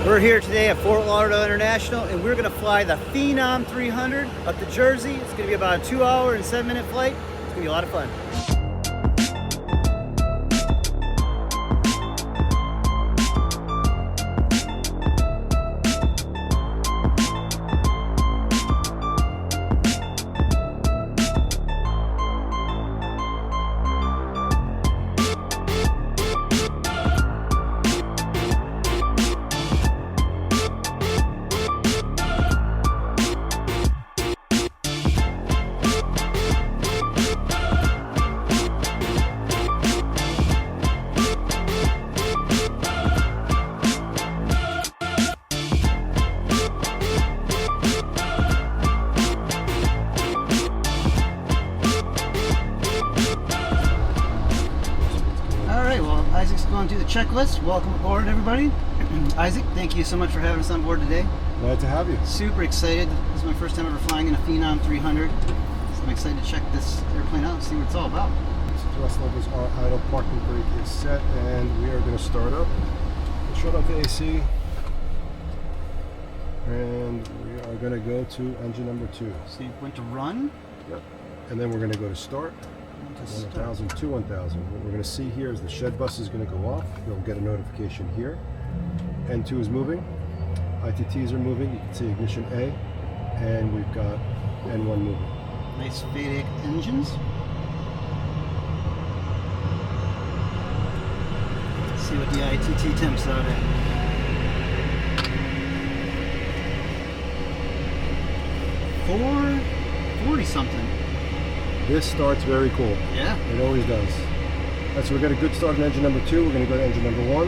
We're here today at Fort Lauderdale International, and we're going to fly the PHENOM 300 up to Jersey. It's going to be about a 2-hour and 7-minute flight. It's going to be a lot of fun. Isaac's going through the checklist. Welcome aboard, everybody. Isaac, thank you so much for having us on board today. Glad to have you. Super excited. This is my first time ever flying in a PHENOM 300. So I'm excited to check this airplane out and see what it's all about. Thrust levels are idle, parking brake is set, and we are going to start up. We'll shut off the AC, and we are going to go to engine number 2. So you went to run? Yep. And then we're going to go to start. 1,000 to 1,000. What we're going to see here is the shed bus is going to go off. You'll get a notification here. N2 is moving. ITTs are moving. You can see ignition A. And we've got N1 moving. Nice VADIC engines. Let's see what the ITT temps out at. 440 something. This starts very cool. Yeah. It always does. All right, so we got a good start on engine number 2. We're going to go to engine number 1.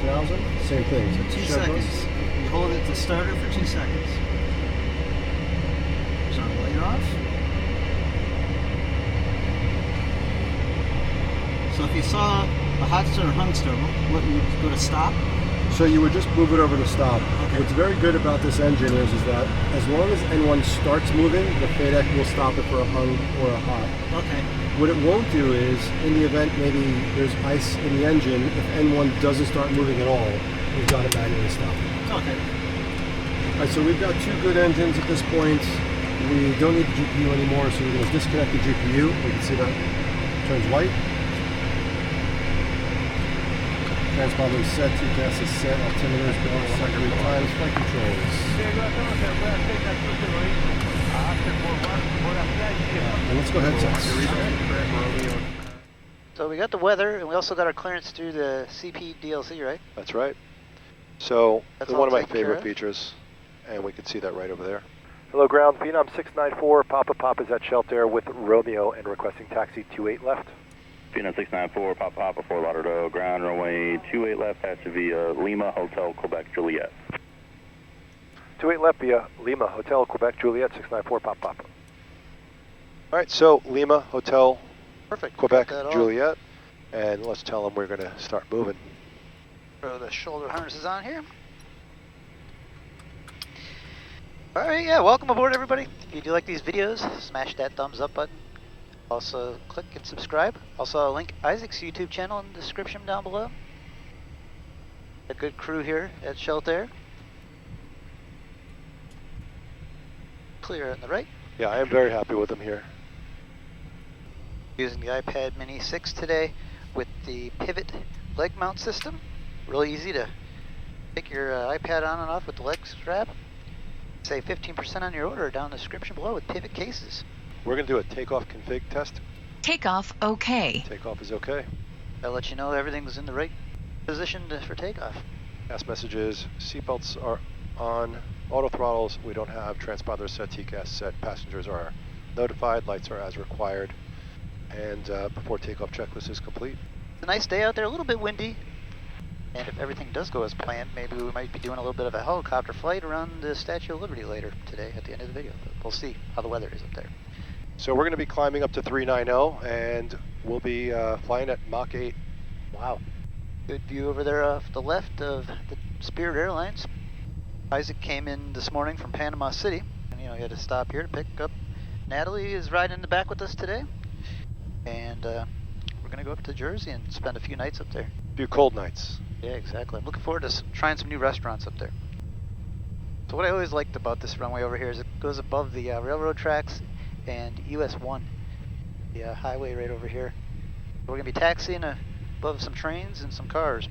2,000. Same thing. So 2 seconds. You hold it to starter for 2 seconds. Turn the light off. So if you saw a hot start or hung start, what would you go to stop? So you would just move it over to stop. Okay. What's very good about this engine is that as long as N1 starts moving, the FADEC will stop it for a hung or a hot. Okay. What it won't do is, in the event maybe there's ice in the engine, if N1 doesn't start moving at all, we've got to manually stop it. Okay. All right, so we've got 2 good engines at this point. We don't need the GPU anymore, so we're going to disconnect the GPU. We can see that turns white. Transponder is set, TCAS is set, altimeter is going, secondary times, flight controls. And let's go ahead and test. So we got the weather, and we also got our clearance through the CP DLC, right? That's right. So, That's one of my all taken care favorite of? features, and we can see that right over there. Hello ground, PHENOM 694, Papa is at shelter with Romeo and requesting taxi 28 left. PHENOM 694, Papa, Fort Lauderdale, ground runway 28 left, taxi via Lima, Hotel, Quebec, Juliet. 28 left via Lima, Hotel, Quebec, Juliet, 694, Papa. All right, so Lima, Hotel, Perfect. Quebec, Got that all. Juliet, and let's tell them we're going to start moving. Throw the shoulder harnesses on here. Alright, yeah, welcome aboard, everybody. If you do like these videos, smash that thumbs up button. Also, click and subscribe. Also, I'll link Isaac's YouTube channel in the description down below. A good crew here at Shelter. Clear on the right. Yeah, I am very happy with them here. Using the iPad Mini 6 today with the pivot leg mount system. Really easy to take your iPad on and off with the leg strap. Save 15% on your order down in the description below with pivot cases. We're going to do a takeoff config test. Takeoff okay. Takeoff is okay. I'll let you know everything's in the right position for takeoff. Gas messages, seatbelts are on, auto throttles, we don't have, transponder set, TCAS set, passengers are notified, lights are as required, and before takeoff checklist is complete. It's a nice day out there, a little bit windy, and if everything does go as planned, maybe we might be doing a little bit of a helicopter flight around the Statue of Liberty later today at the end of the video. But we'll see how the weather is up there. So we're going to be climbing up to 390, and we'll be flying at Mach 8. Wow. Good view over there off the left of the Spirit Airlines. Isaac came in this morning from Panama City, and he had to stop here to pick up. Natalie is riding in the back with us today, and we're going to go up to Jersey and spend a few nights up there. A few cold nights. Yeah, exactly. I'm looking forward to trying some new restaurants up there. So what I always liked about this runway over here is it goes above the railroad tracks and US 1, the highway right over here. We're going to be taxiing above some trains and some cars.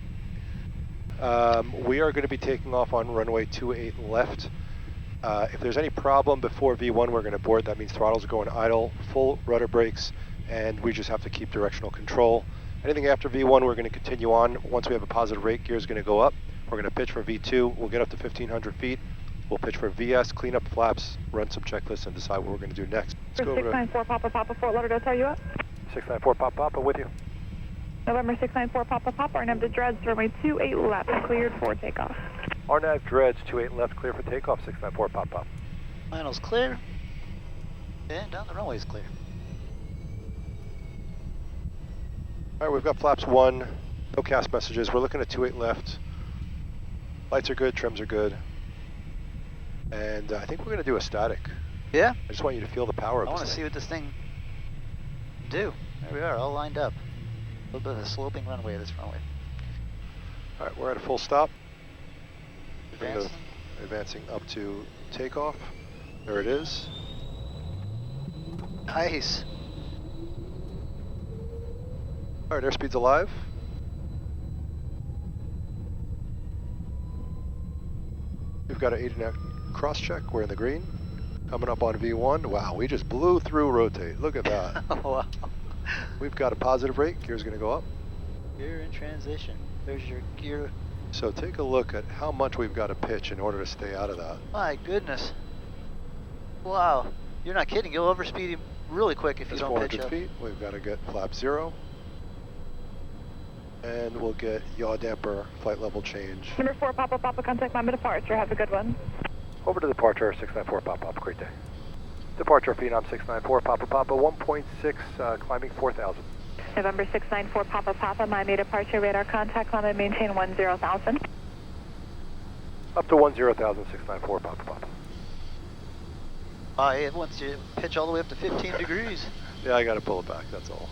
We are going to be taking off on runway 28 left. If there's any problem before V1, we're going to board. That means throttles are going idle, full rudder brakes, and we just have to keep directional control. Anything after V1, we're going to continue on. Once we have a positive rate, gear is going to go up. We're going to pitch for V2. We'll get up to 1,500 feet. We'll pitch for VS, clean up flaps, run some checklists, and decide what we're going to do next. Let's go over to 694 Papa Papa, Fort Lauderdale, tell you up. 694 Papa Papa with you. November 694 Papa Papa, RNAV to Dreads, runway 28 left, cleared for takeoff. RNAV Dreads, 28 left, clear for takeoff, 694 Papa Papa. Final's clear. And down the runway's clear. All right, we've got flaps 1, no cast messages. We're looking at 28 left. Lights are good, trims are good. And I think we're going to do a static. Yeah? I just want you to feel the power of I this want to thing. see what this thing can do. There we are, all lined up. A little bit of a sloping runway, this runway. All right, we're at a full stop. Advancing. Advancing up to takeoff. There it is. Nice. All right, airspeed's alive. We've got an 8 cross check. We're in the green. Coming up on V1. Wow, we just blew through rotate. Look at that. Wow. We've got a positive rate. Gear's going to go up. Gear in transition. There's your gear. So take a look at how much we've got to pitch in order to stay out of that. My goodness. Wow. You're not kidding. You'll overspeed him really quick if you It's don't 400 pitch up. feet. We've got to get flap 0. And we'll get yaw damper flight level change. Number 4 Papa Papa, contact my departure. Have a good one. Over to departure, 694 Papa Papa, great day. Departure Phenom 694 Papa Papa, 1.6, climbing 4,000. November 694 Papa Papa, Miami departure, radar contact, climb and maintain 10,000. Up to 10,000, 694 Papa Papa. It wants you to pitch all the way up to 15 degrees. Yeah, I got to pull it back, that's all.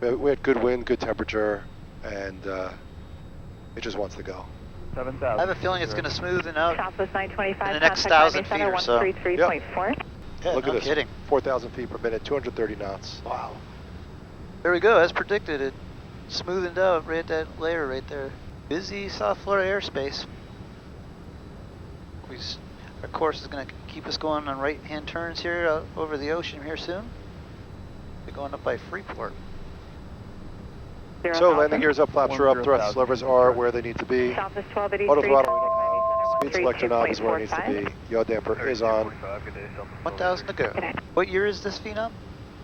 We had good wind, good temperature, and it just wants to go. 7,000. I have a feeling it's going to smoothen out. Southwest 925, In the next contact 1,000 Miami feet or Center, so. 133.4. Yeah, Look no at this, kidding. 4,000 feet per minute, 230 knots. Wow. There we go, as predicted, it smoothened out right at that layer right there. Busy South Florida airspace. Our course is going to keep us going on right-hand turns here over the ocean here soon. We're going up by Freeport. So landing gears up, flaps are up, thrust levers are where they need to be. Southwest 1283, Auto throttle, contact speed selector knob is where it needs to be. Yaw damper is on. 1,000 to go. What year is this Phenom?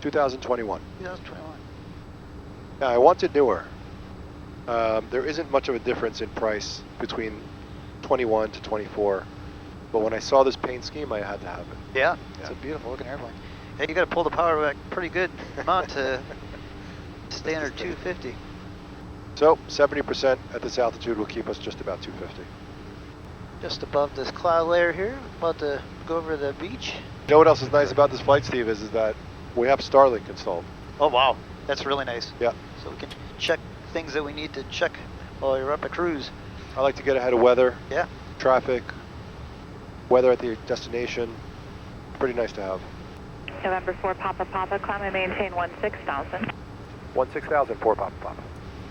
2021. 2021. Now I wanted newer. There isn't much of a difference in price between 21 to 24, but when I saw this paint scheme, I had to have it. Yeah, it's a beautiful looking airplane. Hey, you got to pull the power back pretty good amount to stay under 250. So 70% at this altitude will keep us just about 250. Just above this cloud layer here, about to go over the beach. You know what else is nice about this flight, Steve, is that we have Starlink installed. Oh wow, that's really nice. Yeah. So we can check things that we need to check while you're up a cruise. I like to get ahead of weather, Yeah. traffic, weather at the destination. Pretty nice to have. November 4 Papa Papa, climb and maintain 16,000. 16,000, 4 Papa Papa.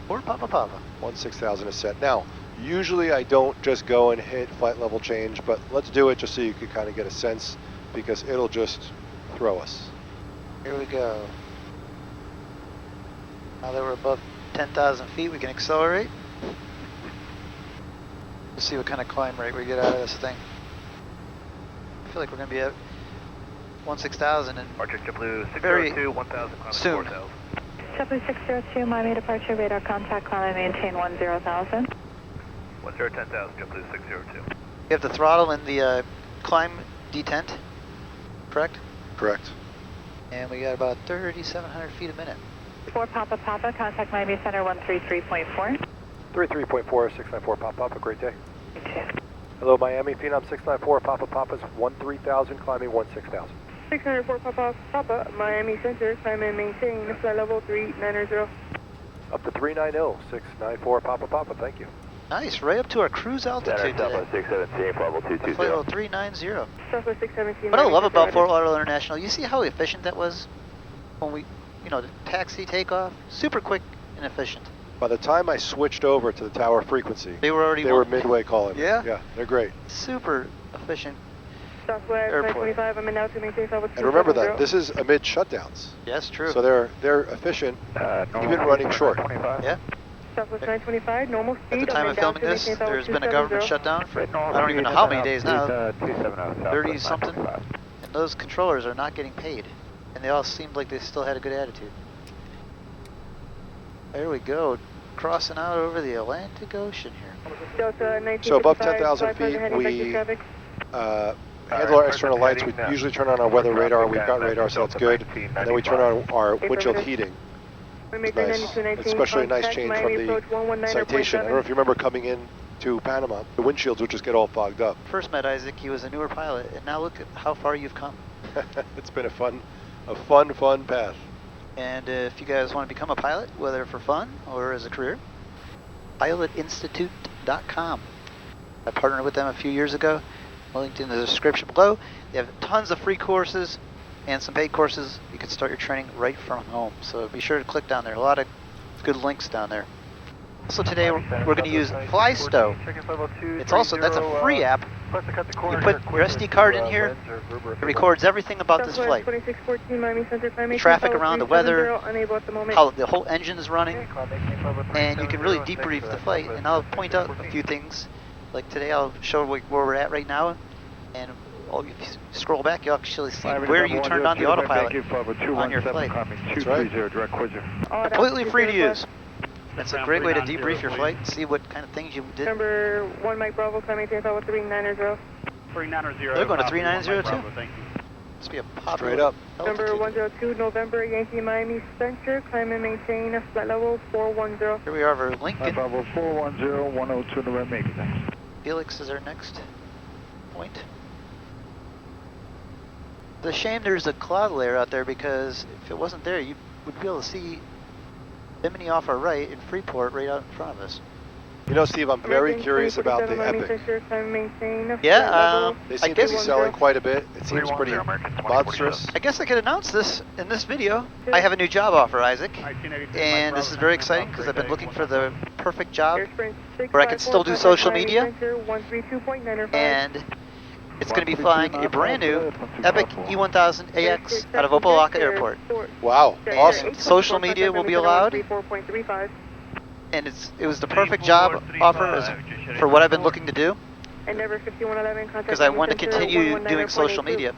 Or Papa Papa. 16,000 is set. Now, usually I don't just go and hit flight level change, but let's do it just so you can kind of get a sense, because it'll just throw us. Here we go. Now that we're above 10,000 feet, we can accelerate. Let's see what kind of climb rate we get out of this thing. I feel like we're going to be at 16,000 and Archer Blue very 602, 1,000, climbing soon. 4,000. JetBlue 602, Miami departure, radar contact, climb and maintain 10,000. 10,000, JetBlue 602. You have the throttle and the climb detent, correct? Correct. And we got about 3,700 feet a minute. 4 Papa Papa, contact Miami Center 133.4. 33.4, 694 Papa Papa, great day. You too. Hello Miami, Phenom 694 Papa Papa's 13,000, climbing 16,000. 604 Papa Papa, Miami Center, climb and maintain flight level 390. Up to 390, 694 Papa Papa, thank you. Nice, right up to our cruise altitude today. Southwest 617, level Flight 220. level 390. Southwest 617. What I love about Fort Florida. Lauderdale International, you see how efficient that was when we, the taxi takeoff? Super quick and efficient. By the time I switched over to the tower frequency, They were already they were midway calling. Yeah? Yeah, they're great. Super efficient. Southwest Airport. 925. I'm in now to maintain level 270. And remember that this is amid shutdowns, Yes, true. so they're efficient, even running short. Yeah. Southwest 925. Normal speed. At the time I'm of in down filming to this, maintain level there's been a government 270. shutdown for I don't even know how many days now, 30 something, 925. and those controllers are not getting paid. And they all seemed like they still had a good attitude. There we go, crossing out over the Atlantic Ocean here. Delta 1955. So above 10,000 feet, heading back to we traffic. handle our external lights. We usually turn on our weather radar. We've got radar, so that's good. And then we turn on our windshield heating. Nice. It's especially a nice change from the citation. I don't know if you remember coming in to Panama, the windshields would just get all fogged up. First met Isaac, he was a newer pilot, and now look at how far you've come. It's been a fun path. And if you guys want to become a pilot, whether for fun or as a career, pilotinstitute.com. I partnered with them a few years ago. Linked in the description below. They have tons of free courses and some paid courses. You can start your training right from home. So be sure to click down there. A lot of good links down there. So today we're going to use FlyStow. That's a free app. You put your SD card in here. It records everything about this flight. The traffic around, the weather, how the whole engine is running, and you can really debrief the flight. And I'll point out a few things. Like today, I'll show where we're at right now, and if you scroll back, you'll actually see where you turned on the autopilot on your flight. That's right. Completely free to use. That's a great way to debrief your flight, see what kind of things you did. Number 1 Mike Bravo, climbing to level 390. 390. They're going to 390 too. Must be a popular Straight up. Number altitude. 102 November Yankee Miami Center, climb and maintain a flight level 410. Here we are over Lincoln. Bravo 410, 102 November Yankee, thanks. Felix is our next point. It's a shame there's a cloud layer out there, because if it wasn't there, you would be able to see Bimini off our right and Freeport right out in front of us. You know, Steve, I'm very curious about the Epic. Yeah, They I seem to guess be selling quite a bit. It seems pretty monstrous. I guess I could announce this in this video. I have a new job offer, Isaac, and this is very exciting because I've been looking for the perfect job where I can still do social media, and it's going to be flying a brand new Epic E1000 AX out of Opa-locka Airport. Wow, awesome. Social media will be allowed, and it was the perfect job offer for what I've been looking to do, because I want to continue doing social media.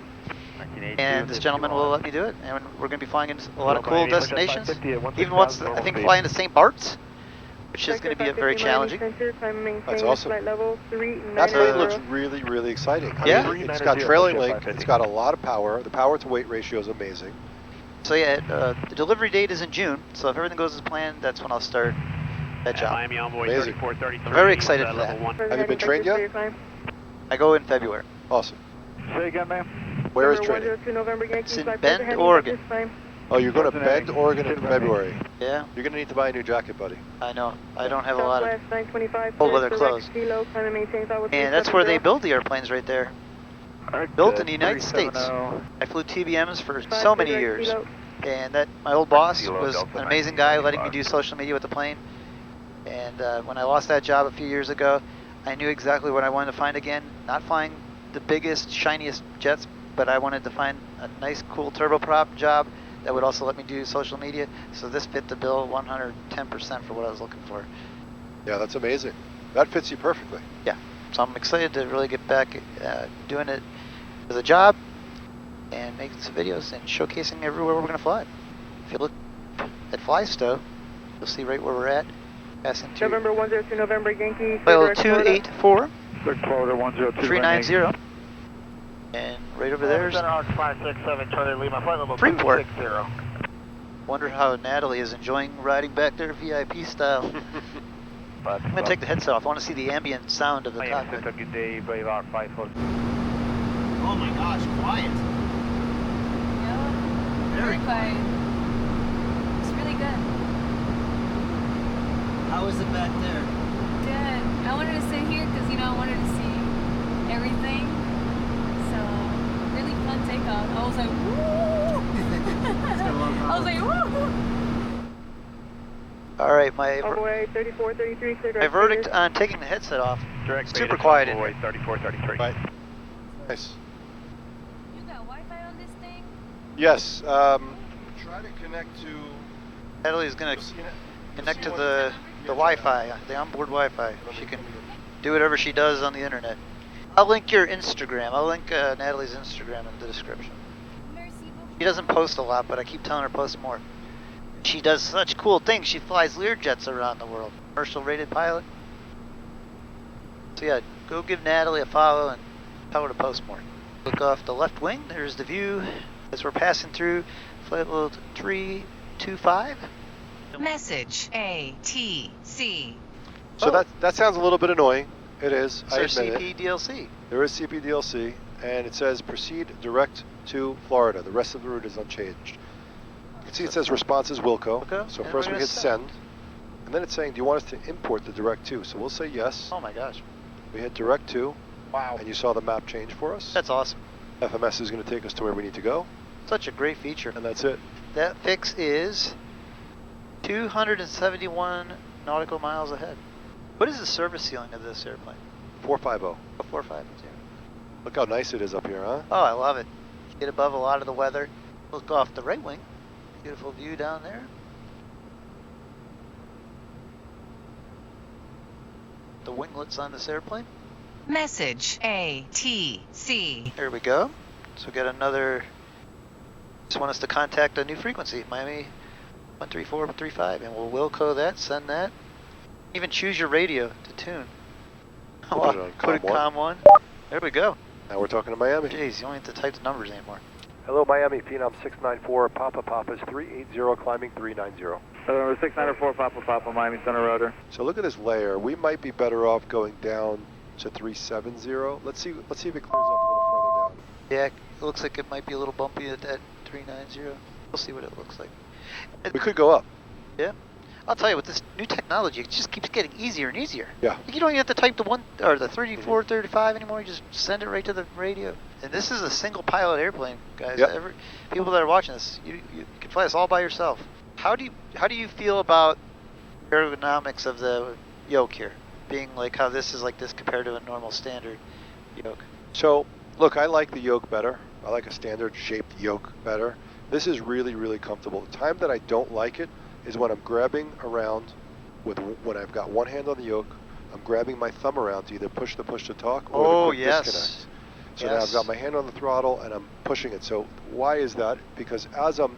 And this gentleman will let me do it, and we're going to be flying in a lot of cool destinations. Even once, I think, flying to St. Bart's, which is going to be very challenging. That's awesome. That plane looks really, really exciting. Yeah. I mean, it's got trailing link. It's got a lot of power. The power to weight ratio is amazing. So yeah, the delivery date is in June. So if everything goes as planned, that's when I'll start that job. Amazing. I'm very excited for that. Have you been trained yet? I go in February. Awesome. Say again, ma'am. Where is training? It's in Bend, Oregon. Oh, you're going to Bend, Oregon in February. Yeah, You're going to need to buy a new jacket, buddy. I know. I don't have a lot of cold weather clothes. And that's where they build the airplanes, right there. Built in the United States. I flew TBMs for so many years. And my old boss was an amazing guy, letting me do social media with the plane. And when I lost that job a few years ago, I knew exactly what I wanted to find again. Not flying the biggest, shiniest jets, but I wanted to find a nice, cool turboprop job that would also let me do social media. So this fit the bill 110% for what I was looking for. Yeah, that's amazing. That fits you perfectly. Yeah, so I'm excited to really get back doing it as a job and making some videos and showcasing everywhere we're going to fly. If you look at FlyStow, you'll see right where we're at. Passing to November 102 November Yankee. Flight 284, Florida 102. 390. And right over there's 567 Charlie Lima, flight level Freeport. 260. Wonder how Natalie is enjoying riding back there VIP style. I'm going to take the headset off. I want to see the ambient sound of the cockpit. Good day, Brave R 540. Oh my gosh, quiet. Yeah, very quiet. It's really good. How is it back there? Good. I wanted to see everything. So, really fun takeoff. I was like, woo! I was like, woo! All right, my Overway 3433, clear my direct verdict beta. on taking the headset off. Direct Super beta, quiet in Overway here. 3433. Right. Nice. You got Wi-Fi on this thing? Yes. Try to connect to. Natalie's gonna You'll see it- connect to you'll see the one- Wi-Fi, the onboard Wi-Fi. She can do whatever she does on the internet. I'll link your Instagram. I'll link Natalie's Instagram in the description. She doesn't post a lot, but I keep telling her to post more. She does such cool things. She flies Learjets around the world. Commercial rated pilot. So yeah, go give Natalie a follow and tell her to post more. Look off the left wing. There's the view as we're passing through flight level 325. Message ATC. So Oh. that sounds a little bit annoying. It is. I There's admit CP it. DLC. There is CPDLC, and it says proceed direct to Florida. The rest of the route is unchanged. You can see it says response is Wilco. Wilco, So and first we're we gonna hit send, and then it's saying, do you want us to import the direct to? So we'll say yes. Oh my gosh. We hit direct to, Wow. and you saw the map change for us. That's awesome. FMS is going to take us to where we need to go, Such a great feature. and that's it. That fix is 271 nautical miles ahead. What is the service ceiling of this airplane? 450. 450. Look how nice it is up here, huh? Oh, I love it. Get above a lot of the weather. Look off the right wing. Beautiful view down there. The winglets on this airplane. Message ATC. There we go. So we got another. Just want us to contact a new frequency, Miami 13435, and we'll Wilco that, send that. Even choose your radio to tune. We'll put it on Put it COM1. COM1. There we go. Now we're talking to Miami. Jeez, you don't have to type the numbers anymore. Hello, Miami, Phenom 694, Papa Papa's 380, climbing 390. 694 Papa Papa, Miami Center Rotor. So look at this layer. We might be better off going down to 370. Let's see if it clears up a little further down. Yeah, it looks like it might be a little bumpy at that 390. We'll see what it looks like. We could go up. Yeah. I'll tell you, with this new technology, it just keeps getting easier and easier. Yeah. You don't even have to type the 3435 anymore. You just send it right to the radio. And this is a single pilot airplane, guys. Yep. People that are watching this, you can fly this all by yourself. How do you feel about ergonomics of the yoke here, being like how this is like this compared to a normal standard yoke? So look, I like the yoke better. I like a standard shaped yoke better. This is really, really comfortable. The time that I don't like it is when I'm grabbing around when I've got one hand on the yoke, I'm grabbing my thumb around to either push the push to talk or the quick disconnect. So now I've got my hand on the throttle and I'm pushing it. So why is that? Because as I'm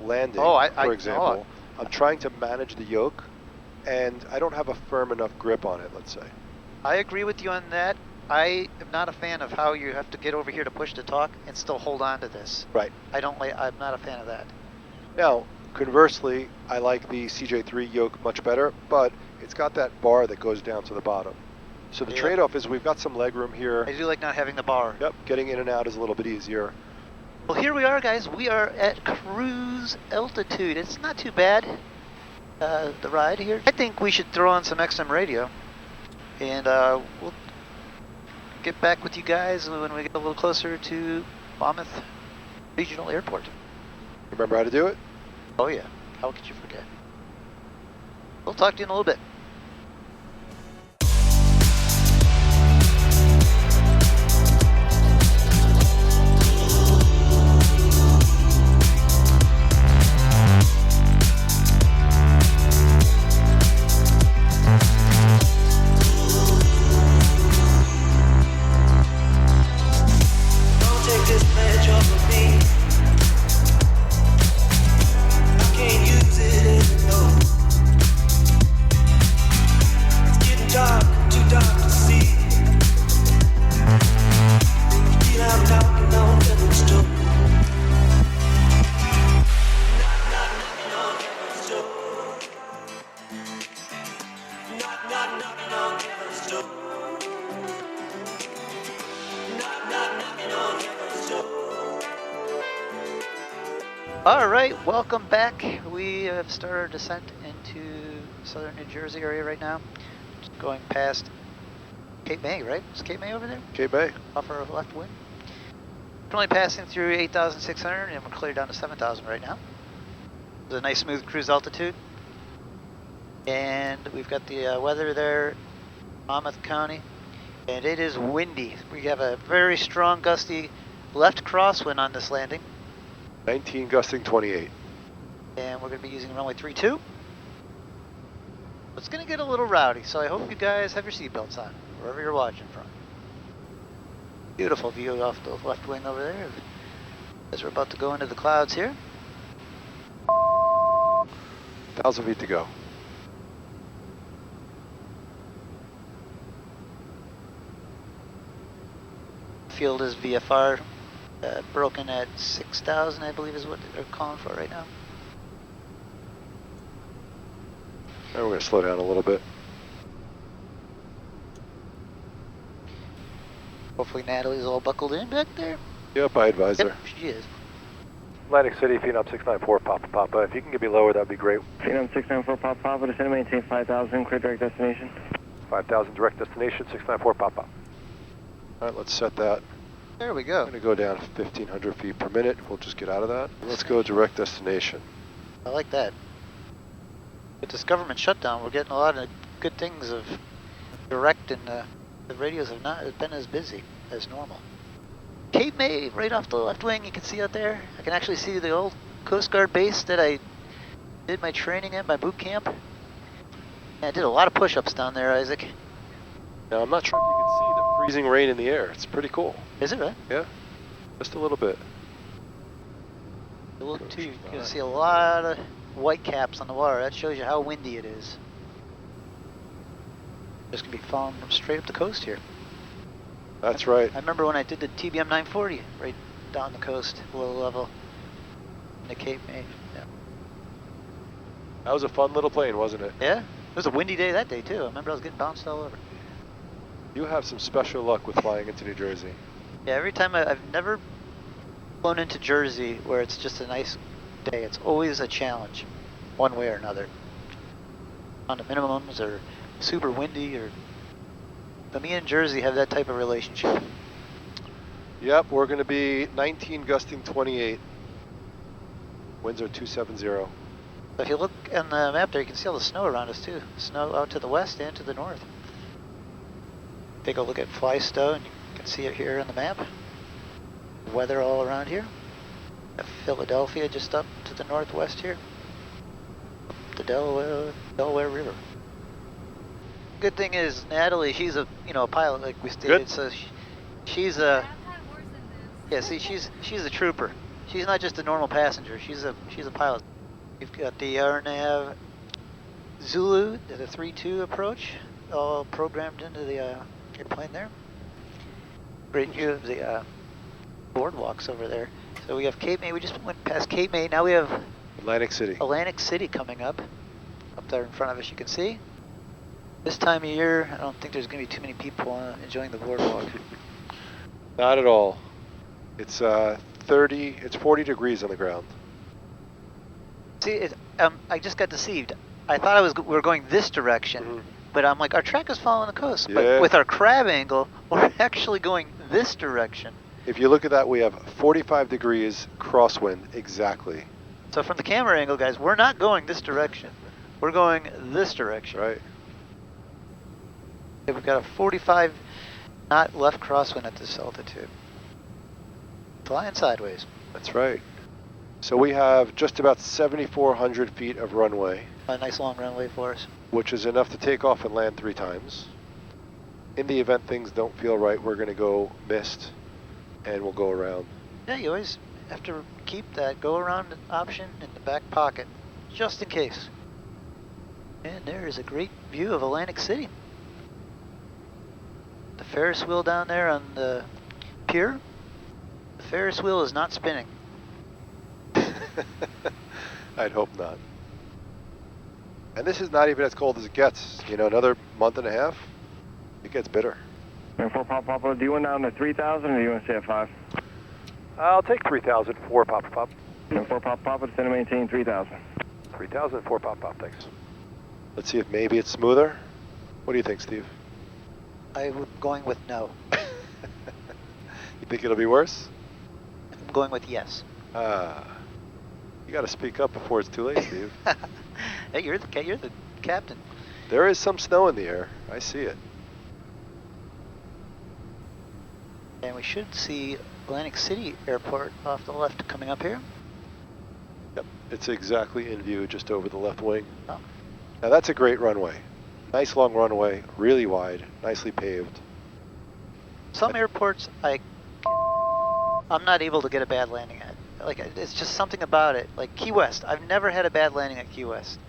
landing, for example, I'm trying to manage the yoke and I don't have a firm enough grip on it, let's say. I agree with you on that. I am not a fan of how you have to get over here to push to talk and still hold on to this. Right. I'm not a fan of that. Now, conversely, I like the CJ3 yoke much better, but it's got that bar that goes down to the bottom. So the trade-off is we've got some leg room here. I do like not having the bar. Yep, getting in and out is a little bit easier. Well, here we are, guys. We are at cruise altitude. It's not too bad, the ride here. I think we should throw on some XM radio, and we'll get back with you guys when we get a little closer to Monmouth Regional Airport. Remember how to do it? Oh yeah, how could you forget? We'll talk to you in a little bit. All right, welcome back. We have started our descent into southern New Jersey area right now. Just going past Cape May, right? Is Cape May over there? Cape May. Off our left wing. Currently passing through 8,600 and we're clear down to 7,000 right now. It's a nice smooth cruise altitude. And we've got the weather there, Monmouth County, and it is windy. We have a very strong gusty left crosswind on this landing. 19 gusting 28. And we're going to be using runway 32. It's going to get a little rowdy, so I hope you guys have your seatbelts on, wherever you're watching from. Beautiful view off the left wing over there, as we're about to go into the clouds here. 1,000 feet to go. Field is VFR, broken at 6,000, I believe is what they're calling for right now. And we're going to slow down a little bit. Hopefully Natalie's all buckled in back there. Yep, I advise Yep, her. she is. Atlantic City, PHENOM 694, Papa Papa. If you can get me lower, that'd be great. PHENOM 694 Papa Papa, descend and maintain 5,000, clear direct destination. 5,000 direct destination, 694 Papa. All right, let's set that. There we go. I'm going to go down 1,500 feet per minute. We'll just get out of that. Let's go direct destination. I like that. With this government shutdown, we're getting a lot of good things of direct, and the radios have not been as busy as normal. Cape May, right off the left wing, you can see out there. I can actually see the old Coast Guard base that I did my training at, my boot camp. And I did a lot of push-ups down there, Isaac. Now, I'm not sure if you can see the freezing rain in the air. It's pretty cool. Is it, right? Yeah, just a little bit. You look too, you can see a lot of white caps on the water. That shows you how windy it is. Just gonna be falling from straight up the coast here. That's right. I remember when I did the TBM 940 right down the coast, low level, in the Cape May. Yeah. That was a fun little plane, wasn't it? Yeah, it was a windy day that day too. I remember I was getting bounced all over. You have some special luck with flying into New Jersey. Yeah, every time I've never flown into Jersey where it's just a nice day. It's always a challenge, one way or another. On the minimums or super windy or. But me and Jersey have that type of relationship. Yep, we're going to be 19 gusting 28. Winds are 270. So if you look on the map there, you can see all the snow around us too. Snow out to the west and to the north. Take a look at Flystow and you can see it here on the map. Weather all around here. Philadelphia just up to the northwest here. Up the Delaware River. Good thing is Natalie, she's a pilot like we stated, Good. so she's a see she's a trooper. She's not just a normal passenger. She's a pilot. We've got the RNAV Zulu, the 3-2 approach, all programmed into the airplane there. Great view of the boardwalks over there. So we have Cape May. We just went past Cape May. Now we have Atlantic City. Atlantic City coming up there in front of us. You can see. This time of year, I don't think there's going to be too many people enjoying the boardwalk. Not at all. It's 40 degrees on the ground. See, I just got deceived. I thought we were going this direction, but I'm like, our track is following the coast. Yeah. But with our crab angle, we're actually going this direction. If you look at that, we have 45 degrees crosswind exactly. So from the camera angle, guys, we're not going this direction. We're going this direction. Right. Okay, we've got a 45 knot left crosswind at this altitude. Flying sideways. That's right. So we have just about 7,400 feet of runway. A nice long runway for us. Which is enough to take off and land 3 times. In the event things don't feel right, we're going to go mist and we'll go around. Yeah, you always have to keep that go around option in the back pocket, just in case. And there is a great view of Atlantic City. The Ferris wheel down there on the pier, the Ferris wheel is not spinning. I'd hope not. And this is not even as cold as it gets. Another month and a half, it gets bitter. 4 Papa, do you want down to 3,000 or do you want to stay at 5? I'll take 3,000 for Papa Pop. 4 Papa, descend and maintain 3,000. 3,000 for Papa Pop, thanks. Let's see if maybe it's smoother. What do you think, Steve? I'm going with no. You think it'll be worse? I'm going with yes. You got to speak up before it's too late, Steve. Hey, you're the captain. There is some snow in the air. I see it. And we should see Atlantic City Airport off the left coming up here. Yep, it's exactly in view just over the left wing. Oh. Now that's a great runway. Nice long runway, really wide, nicely paved. Some airports I'm not able to get a bad landing at. Like, it's just something about it. Like Key West, I've never had a bad landing at Key West.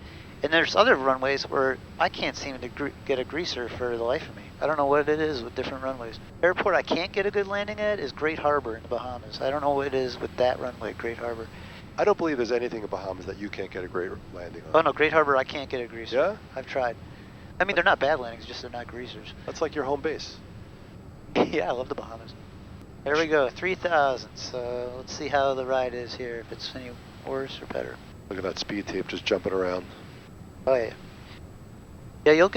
And there's other runways where I can't seem to get a greaser for the life of me. I don't know what it is with different runways. Airport I can't get a good landing at is Great Harbor in the Bahamas. I don't know what it is with that runway, Great Harbor. I don't believe there's anything in Bahamas that you can't get a great landing on. Oh no, Great Harbor I can't get a greaser. Yeah? I've tried. I mean, they're not bad landings, just they're not greasers. That's like your home base. Yeah, I love the Bahamas. There we go, 3,000. So let's see how the ride is here, if it's any worse or better. Look at that speed tape just jumping around. Oh yeah. Yeah, you're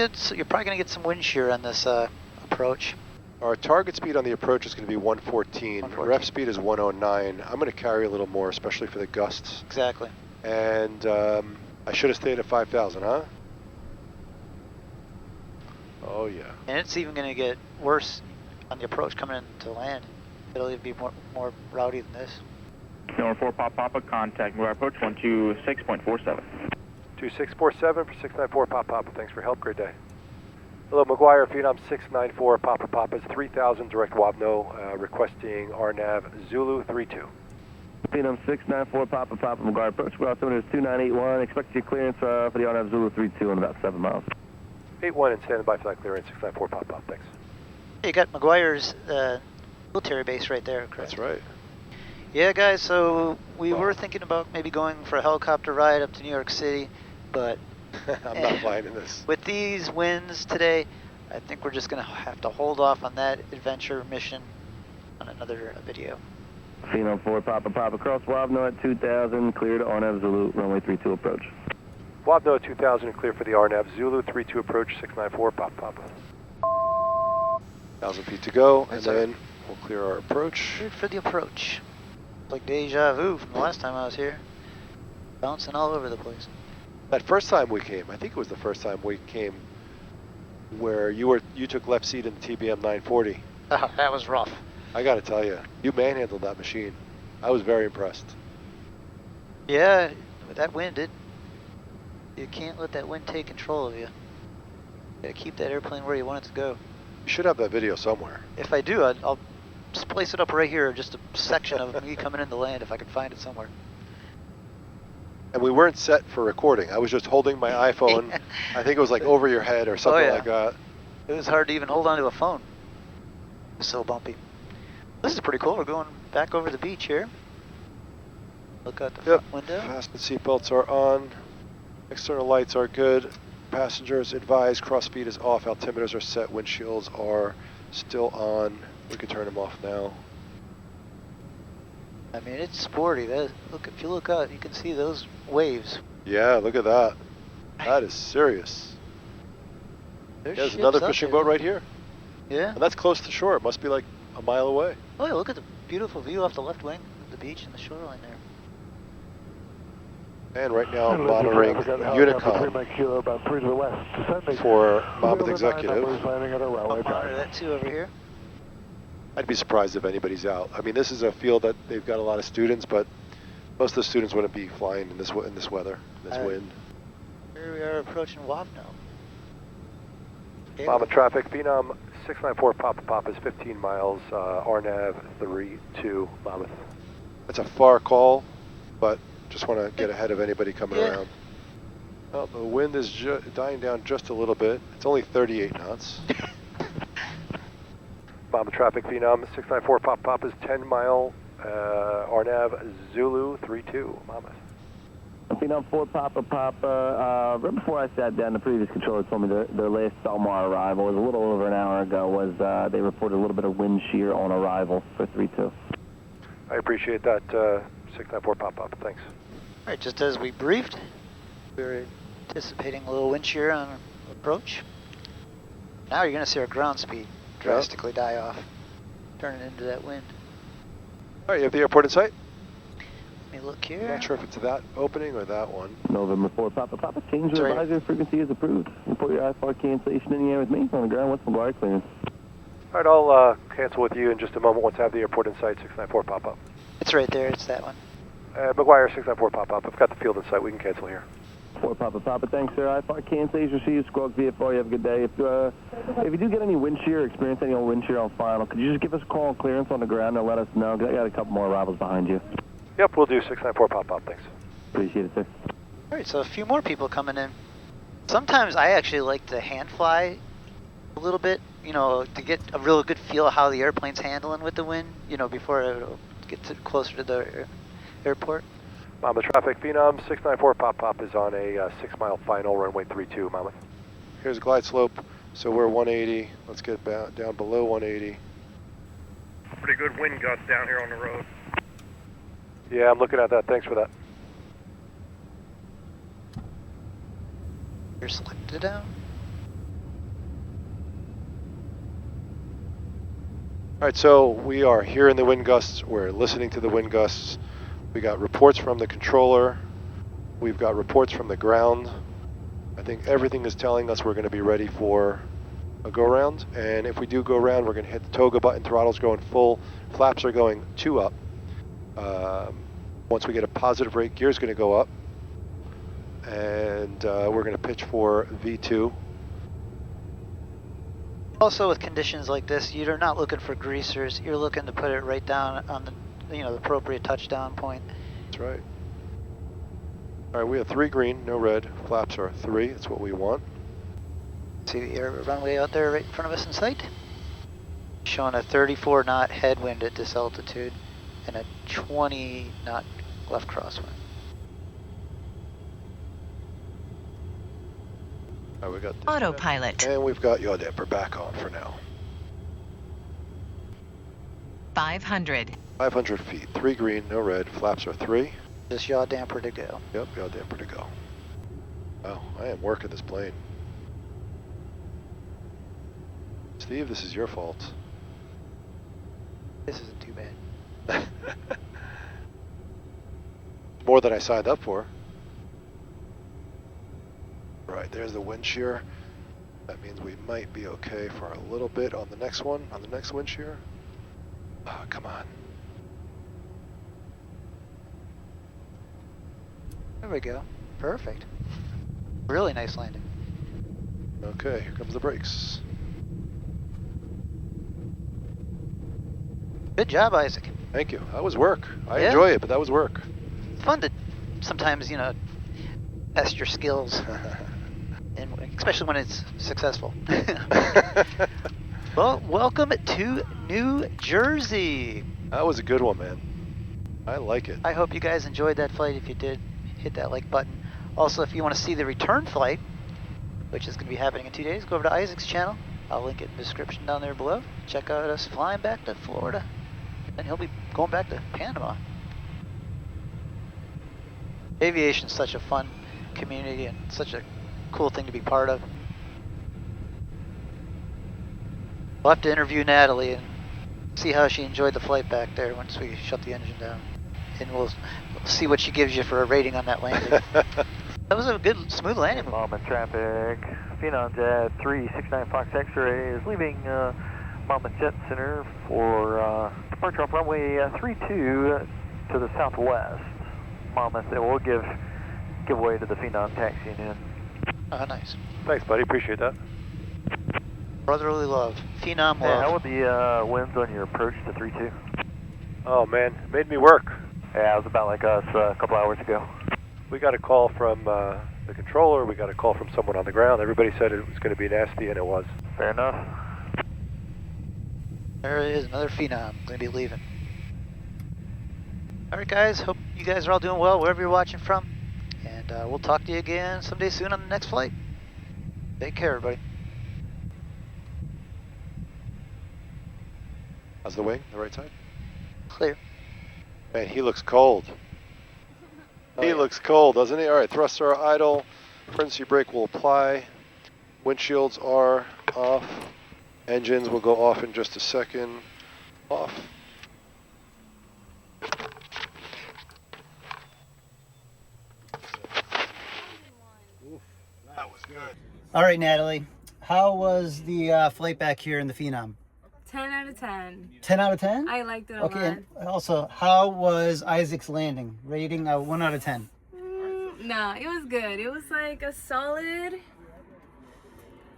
probably gonna get some wind shear on this approach. Our target speed on the approach is going to be 114. Ref speed is 109. I'm going to carry a little more, especially for the gusts. Exactly. And I should have stayed at 5,000, huh? Oh yeah. And it's even going to get worse on the approach coming in to land. It'll even be more rowdy than this. Number 4 Papa, contact our approach 126.47. 2647 for 694 Papa. Thanks for help. Great day. Hello, McGuire, Phenom 694 Papa's 3000 direct Wabno, requesting RNAV Zulu 32. Phenom 694 Papa, McGuire approach. We're altimeter is 2981. Expect your clearance for the RNAV Zulu 32 in about 7 miles. 81 and standing by flight clearance 694 Papa. Thanks. You got McGuire's military base right there, correct? That's right. Yeah, guys, so we were thinking about maybe going for a helicopter ride up to New York City, but I'm not flying in this. With these winds today, I think we're just going to have to hold off on that adventure mission on another video. Phenom 4 Papa, cross Wabno at 2000, cleared RNAV Zulu, runway 32 approach. Wabno at 2000, clear for the RNAV Zulu 32 approach, 694 Papa. 1,000 feet to go, and then we'll clear our approach. Cleared for the approach. Like deja vu from the last time I was here. Bouncing all over the place. That first time we came, I think it was the first time we came, where you took left seat in the TBM 940. Oh, that was rough. I got to tell you, you manhandled that machine. I was very impressed. Yeah, with that wind, you can't let that wind take control of you. You gotta keep that airplane where you want it to go. You should have that video somewhere. If I do, I'll just place it up right here, just a section of me coming into land if I can find it somewhere. And we weren't set for recording. I was just holding my iPhone. I think it was like over your head or something like that. It was hard to even hold onto a phone. It was so bumpy. This is pretty cool. We're going back over the beach here. Look out the front window. Fasten seatbelts are on. External lights are good. Passengers advised cross speed is off. Altimeters are set. Windshields are still on. We could turn them off now. I mean, it's sporty. If you look out, you can see those waves. Yeah, look at that. That is serious. There's another fishing boat right here. Yeah. And that's close to shore. It must be like a mile away. Oh yeah, look at the beautiful view off the left wing of the beach and the shoreline there. And right now, I'm monitoring Unicom for Monmouth Executive. I'll monitor that too over here. I'd be surprised if anybody's out. I mean, this is a field that they've got a lot of students, but most of the students wouldn't be flying in this weather, this wind. Here we are approaching Wabno. Monmouth traffic, Phenom 694 Papa is 15 miles, RNAV 32 Monmouth. That's a far call, but just want to get ahead of anybody coming around. Well, the wind is dying down just a little bit. It's only 38 knots. Monmouth traffic, Phenom 694 Papa is 10 mile, RNAV Zulu 32 Monmouth. Phenom 4 Papa, right before I sat down, the previous controller told me their last Belmar arrival was a little over an hour ago. They reported a little bit of wind shear on arrival for 32. I appreciate that, 694 Papa, thanks. All right, just as we briefed, we were anticipating a little wind shear on approach. Now you're going to see our ground speed drastically die off, turning into that wind. All right, you have the airport in sight? Let me look here. Not sure if it's that opening or that one. November 4 Papa Papa, change That's of right. advisory frequency is approved. Report your IFR cancellation in the air with me. On the ground, what's McGuire clearance? All right, I'll cancel with you in just a moment once I have the airport in sight. 694 pop up. It's right there. It's that one. McGuire 694 pop up. I've got the field in sight. We can cancel here. 4 Papa Papa, thanks sir. IFR cancellation received. Squawk VFR, you have a good day. If you do get any wind shear, experience any wind shear on final, could you just give us a call on clearance on the ground and let us know? I got a couple more arrivals behind you. Yep, we'll do 694 pop up. Thanks. Appreciate it, sir. All right, so a few more people coming in. Sometimes I actually like to hand fly a little bit, you know, to get a real good feel of how the airplane's handling with the wind, you know, before it gets closer to the airport. Mama traffic, Phenom 694 pop up is on a 6 mile final, runway 32, Mama. Here's a glide slope, so we're 180. Let's get down below 180. Pretty good wind gusts down here on the road. Yeah, I'm looking at that. Thanks for that. You're selected down. All right, so we are hearing the wind gusts. We're listening to the wind gusts. We got reports from the controller. We've got reports from the ground. I think everything is telling us we're going to be ready for a go-round. And if we do go around, we're going to hit the toga button. Throttle's going full. Flaps are going 2 up. Once we get a positive rate, gear's going to go up. And we're going to pitch for V2. Also, with conditions like this, you're not looking for greasers. You're looking to put it right down on the, you know, the appropriate touchdown point. That's right. All right, we have 3 green, no red. Flaps are 3. That's what we want. See the air runway out there right in front of us in sight? Showing a 34 knot headwind at this altitude and a 20 knot left crosswind. All right, we got Autopilot. And we've got yaw damper back on for now. 500. 500 feet, 3 green, no red. Flaps are 3. Just yaw damper to go. Yep, yaw damper to go. Oh, I am working this plane. Steve, this is your fault. This isn't too bad. More than I signed up for. Right, there's the wind shear. That means we might be okay for a little bit on the next one, on the next wind shear. Oh, come on. There we go. Perfect. Really nice landing. Okay, here comes the brakes. Good job, Isaac. Thank you. That was work. I Yeah. enjoy it, but that was work. It's fun to sometimes, you know, test your skills, and especially when it's successful. Well, welcome to New Jersey. That was a good one, man. I like it. I hope you guys enjoyed that flight. If you did, hit that like button. Also, if you want to see the return flight, which is going to be happening in 2 days, go over to Isaac's channel. I'll link it in the description down there below. Check out us flying back to Florida. Then he'll be going back to Panama. Aviation's such a fun community and such a cool thing to be part of. We'll have to interview Natalie and see how she enjoyed the flight back there once we shut the engine down. And we'll see what she gives you for a rating on that landing. That was a good, smooth landing. Mama traffic, Phenom Jet 3695 Fox X-ray is leaving Mama Jet Center for departure off runway 32 to the southwest. Mama said we'll give way to the Phenom taxiing in. Oh, nice. Thanks, buddy. Appreciate that. Brotherly love. Phenom love. Yeah, how were the winds on your approach to 32? Oh, man. It made me work. Yeah, it was about like us a couple hours ago. We got a call from the controller. We got a call from someone on the ground. Everybody said it was going to be nasty, and it was. Fair enough. There it is, another Phenom. Going to be leaving. Alright guys, hope you guys are all doing well wherever you're watching from. And we'll talk to you again someday soon on the next flight. Take care, everybody. How's the wing? The right side? Clear. Man, he looks cold. He looks cold, doesn't he? All right, thrusts are idle. Emergency brake will apply. Windshields are off. Engines will go off in just a second. Off. That was good. All right, Natalie. How was the flight back here in the Phenom? 10 out of 10. 10 out of 10? I liked it a Okay, lot. and also, how was Isaac's landing? Rating 1 out of 10. No, it was good. It was like a solid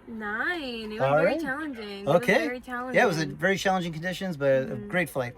9. It was All very right. challenging. Okay. It was very challenging. Yeah, it was a very challenging conditions, but a great flight.